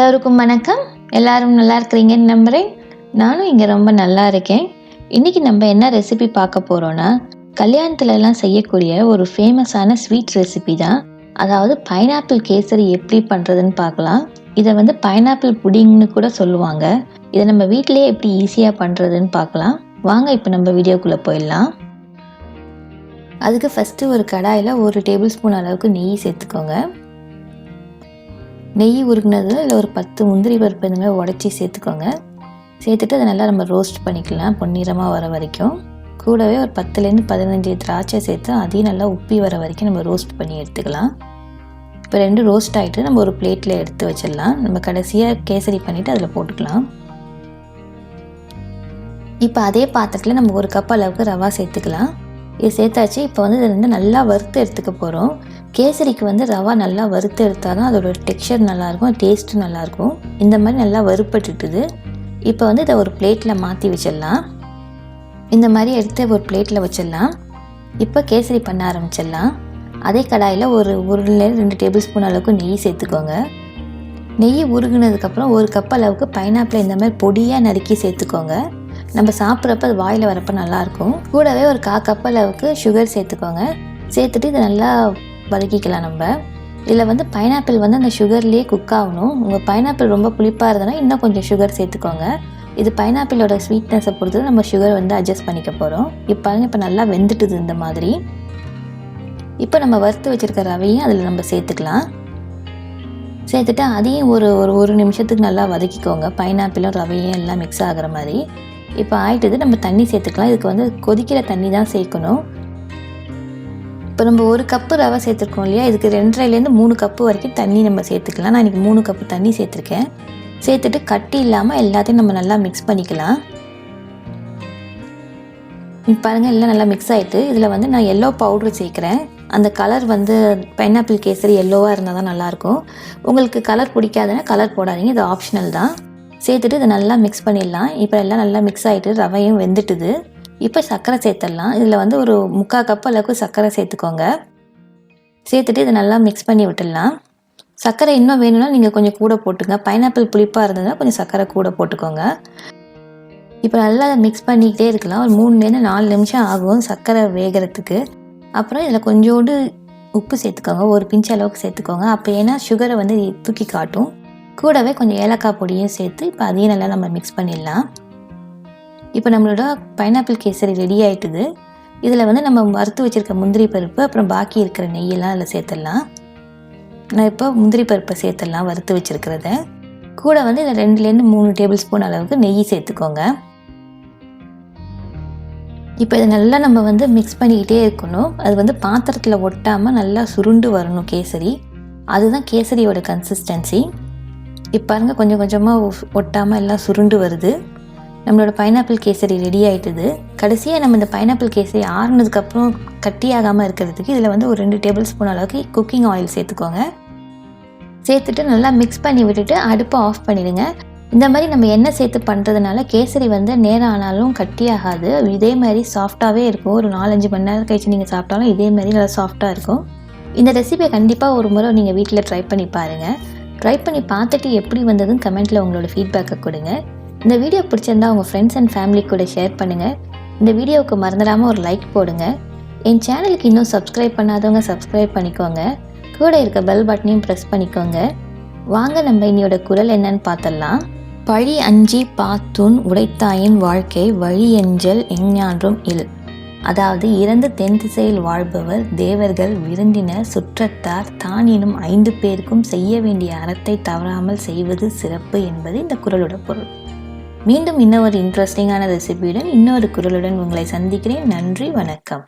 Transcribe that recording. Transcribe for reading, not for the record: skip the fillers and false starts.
எல்லோருக்கும் வணக்கம். எல்லாரும் நல்லா இருக்கிறீங்கன்னு நம்புகிறேன். நானும் இங்கே ரொம்ப நல்லா இருக்கேன். இன்றைக்கி நம்ம என்ன ரெசிபி பார்க்க போகிறோன்னா, கல்யாணத்துலலாம் செய்யக்கூடிய ஒரு ஃபேமஸான ஸ்வீட் ரெசிபி தான். அதாவது பைனாப்பிள் கேசரி எப்படி பண்ணுறதுன்னு பார்க்கலாம். இதை வந்து பைனாப்பிள் புடிங்னு கூட சொல்லுவாங்க. இதை நம்ம வீட்டிலேயே எப்படி ஈஸியாக பண்ணுறதுன்னு பார்க்கலாம். வாங்க இப்போ நம்ம வீடியோக்குள்ளே போயிடலாம். அதுக்கு ஃபஸ்ட்டு ஒரு கடாயில் 1 டேபிள் ஸ்பூன் அளவுக்கு நெய் சேர்த்துக்கோங்க. நெய் உருகுனதில் இல்லை ஒரு 10 முந்திரி பருப்பு இந்த மாதிரி உடச்சி சேர்த்துக்கோங்க. சேர்த்துட்டு அதை நல்லா நம்ம ரோஸ்ட் பண்ணிக்கலாம் பொன்னிறமாக வர வரைக்கும். கூடவே ஒரு 10லேருந்து 15 திராட்சை சேர்த்து அதையும் நல்லா உப்பி வர வரைக்கும் நம்ம ரோஸ்ட் பண்ணி எடுத்துக்கலாம். இப்போ 2 ரோஸ்ட் ஆகிட்டு நம்ம ஒரு பிளேட்டில் எடுத்து வச்சிடலாம். நம்ம கடைசியாக கேசரி பண்ணிவிட்டு அதில் போட்டுக்கலாம். இப்போ அதே பாத்திரத்தில் நம்ம 1 கப் அளவுக்கு ரவா சேர்த்துக்கலாம். இது சேர்த்தாச்சு. இப்போ வந்து இதை வந்து நல்லா வறுத்து எடுத்துக்க போகிறோம். கேசரிக்கு வந்து ரவா நல்லா வறுத்து எடுத்தால் தான் அதோட டெக்ஸ்சர் நல்லாயிருக்கும், டேஸ்ட்டும் நல்லாயிருக்கும். இந்த மாதிரி நல்லா வறுப்பட்டுட்டுது. இப்போ வந்து இதை ஒரு பிளேட்டில் மாற்றி வச்சிடலாம். இந்த மாதிரி எடுத்து ஒரு பிளேட்டில் வச்சிடலாம். இப்போ கேசரி பண்ண ஆரம்பிச்சிடலாம். அதே கடாயில் ஒரு 1-2 டேபிள் ஸ்பூன் அளவுக்கு நெய் சேர்த்துக்கோங்க. நெய் உருகுனதுக்கப்புறம் 1 கப் அளவுக்கு பைனாப்பிள் இந்த மாதிரி பொடியாக நறுக்கி சேர்த்துக்கோங்க. நம்ம சாப்பிட்றப்ப அது வாயில் வரப்போ நல்லாயிருக்கும். கூடவே ஒரு 1/4 கப் அளவுக்கு சுகர் சேர்த்துக்கோங்க. சேர்த்துட்டு இதை நல்லா வதக்கிக்கலாம். நம்ம இதில் வந்து பைனாப்பிள் வந்து அந்த சுகர்லேயே குக் ஆகணும். உங்கள் பைனாப்பிள் ரொம்ப புளிப்பாக இருந்ததுன்னா இன்னும் கொஞ்சம் சுகர் சேர்த்துக்கோங்க. இது பைனாப்பிளோட ஸ்வீட்னஸை பொறுத்து நம்ம சுகர் வந்து அட்ஜஸ்ட் பண்ணிக்க போகிறோம். இப்போ நல்லா வெந்துட்டுது இந்த மாதிரி. இப்போ நம்ம வறுத்து வச்சுருக்க ரவையும் அதில் நம்ம சேர்த்துக்கலாம். சேர்த்துட்டு அதையும் ஒரு நிமிஷத்துக்கு நல்லா வதக்கிக்கோங்க. பைனாப்பிளும் ரவையும் எல்லாம் மிக்ஸ் ஆகிற மாதிரி. இப்போ ஆயிட்டது. நம்ம தண்ணி சேர்த்துக்கலாம். இதுக்கு வந்து கொதிக்கிற தண்ணி தான் சேர்க்கணும். இப்போ நம்ம 1 கப்பு ரவை சேர்த்துருக்கோம் இல்லையா, இதுக்கு 2.5லேருந்து 3 கப்பு வரைக்கும் தண்ணி நம்ம சேர்த்துக்கலாம். நான் இன்றைக்கி 3 கப்பு தண்ணி சேர்த்துருக்கேன். சேர்த்துட்டு கட்டி இல்லாமல் எல்லாத்தையும் நம்ம நல்லா மிக்ஸ் பண்ணிக்கலாம். பாருங்கள், எல்லாம் நல்லா மிக்ஸ் ஆகிட்டு இதில் வந்து நான் எல்லோ பவுட்ரு சேர்க்குறேன். அந்த கலர் வந்து பைனாப்பிள் கேசரி எல்லோவாக இருந்தால் தான் நல்லாயிருக்கும். உங்களுக்கு கலர் பிடிக்காதுன்னா கலர் போடாதீங்க, இது ஆப்ஷனல் தான். சேர்த்துட்டு இதை நல்லா மிக்ஸ் பண்ணிடலாம். இப்போ எல்லாம் நல்லா மிக்ஸ் ஆகிட்டு ரவையும் வெந்துட்டுது. இப்போ சர்க்கரை சேர்த்துடலாம். இதில் வந்து ஒரு 3/4 கப் அளவுக்கு சர்க்கரை சேர்த்துக்கோங்க. சேர்த்துட்டு இதை நல்லா மிக்ஸ் பண்ணி விட்டுடலாம். சர்க்கரை இன்னும் வேணும்னா நீங்கள் கொஞ்சம் கூட போட்டுங்க. பைனாப்பிள் புளிப்பாக இருந்ததுன்னா கொஞ்சம் சர்க்கரை கூட போட்டுக்கோங்க. இப்போ நல்லா மிக்ஸ் பண்ணிக்கிட்டே இருக்கலாம். ஒரு 3லேருந்து 4 நிமிஷம் ஆகும் சர்க்கரை வேகிறதுக்கு. அப்புறம் இதில் கொஞ்சோண்டு உப்பு சேர்த்துக்கோங்க. ஒரு பிஞ்ச் அளவுக்கு சேர்த்துக்கோங்க. அப்போ ஏன்னா சுகரை வந்து தூக்கி காட்டும். கூடவே கொஞ்சம் ஏலக்காய் பொடியும் சேர்த்து இப்போ அதையும் நல்லா நம்ம மிக்ஸ் பண்ணிடலாம். இப்போ நம்மளோட பைனாப்பிள் கேசரி ரெடி ஆகிட்டுது. இதில் வந்து நம்ம வறுத்து வச்சுருக்க முந்திரி பருப்பு அப்புறம் பாக்கி இருக்கிற நெய்யெல்லாம் அதில் சேர்த்துடலாம். நான் இப்போ முந்திரி பருப்பை சேர்த்துடலாம் வறுத்து வச்சுருக்கிறத. கூட வந்து இதில் 2லேருந்து 3 டேபிள் ஸ்பூன் அளவுக்கு நெய் சேர்த்துக்கோங்க. இப்போ இதை நல்லா நம்ம வந்து மிக்ஸ் பண்ணிக்கிட்டே இருக்கணும். அது வந்து பாத்திரத்தில் ஒட்டாமல் நல்லா சுருண்டு வரணும் கேசரி. அதுதான் கேசரியோட கன்சிஸ்டன்சி. இப்போ பாருங்கள், கொஞ்சம் கொஞ்சமாக ஒட்டாமல் எல்லாம் சுருண்டு வருது. நம்மளோட பைனாப்பிள் கேசரி ரெடி ஆகிட்டுது. கடைசியாக நம்ம இந்த பைனாப்பிள் கேசரி ஆறுனதுக்கப்புறம் கட்டியாகாமல் இருக்கிறதுக்கு இதில் வந்து ஒரு 2 டேபிள் ஸ்பூன் அளவுக்கு குக்கிங் ஆயில் சேர்த்துக்கோங்க. சேர்த்துட்டு நல்லா மிக்ஸ் பண்ணி விட்டுட்டு அடுப்பை ஆஃப் பண்ணிடுங்க. இந்த மாதிரி நம்ம எண்ணெய் சேர்த்து பண்ணுறதுனால கேசரி வந்து நேரம் ஆனாலும் கட்டியாகாது. இதே மாதிரி சாஃப்டாகவே இருக்கும். ஒரு 4-5 மணி நேரம் கழிச்சு நீங்கள் சாப்பிட்டாலும் இதே மாதிரி நல்லா சாஃப்டாக இருக்கும். இந்த ரெசிபியை கண்டிப்பாக ஒரு முறை நீங்கள் வீட்டில் ட்ரை பண்ணி பாருங்கள். ட்ரை பண்ணி பார்த்துட்டு எப்படி வந்ததுன்னு கமெண்ட்டில் உங்களோட ஃபீட்பேக்கை கொடுங்க. இந்த வீடியோ பிடிச்சிருந்தா உங்கள் ஃப்ரெண்ட்ஸ் அண்ட் ஃபேமிலி கூட ஷேர் பண்ணுங்கள். இந்த வீடியோவுக்கு மறந்துடாமல் ஒரு லைக் போடுங்க. என் சேனலுக்கு இன்னும் சப்ஸ்கிரைப் பண்ணாதவங்க சப்ஸ்கிரைப் பண்ணிக்கோங்க. கூட இருக்க பெல் பட்டனையும் ப்ரெஸ் பண்ணிக்கோங்க. வாங்க நம்ம இன்னையோட குரல் என்னன்னு பார்த்தலாம். பழி அஞ்சி பாத்துன் உடைத்தாயின் வாழ்க்கை வழி எஞ்சல் எஞ்ஞான்றும் இல். அதாவது இறந்து தென் திசையில் வாழ்பவர், தேவர்கள், விருந்தினர், சுற்றத்தார், தான் எனும் 5 பேருக்கும் செய்ய வேண்டிய அறத்தை தவறாமல் செய்வது சிறப்பு என்பது இந்த குறளோட பொருள். மீண்டும் இன்னொரு இன்ட்ரெஸ்டிங்கான ரெசிபியுடன் இன்னொரு குறளுடன் உங்களை சந்திக்கிறேன். நன்றி, வணக்கம்.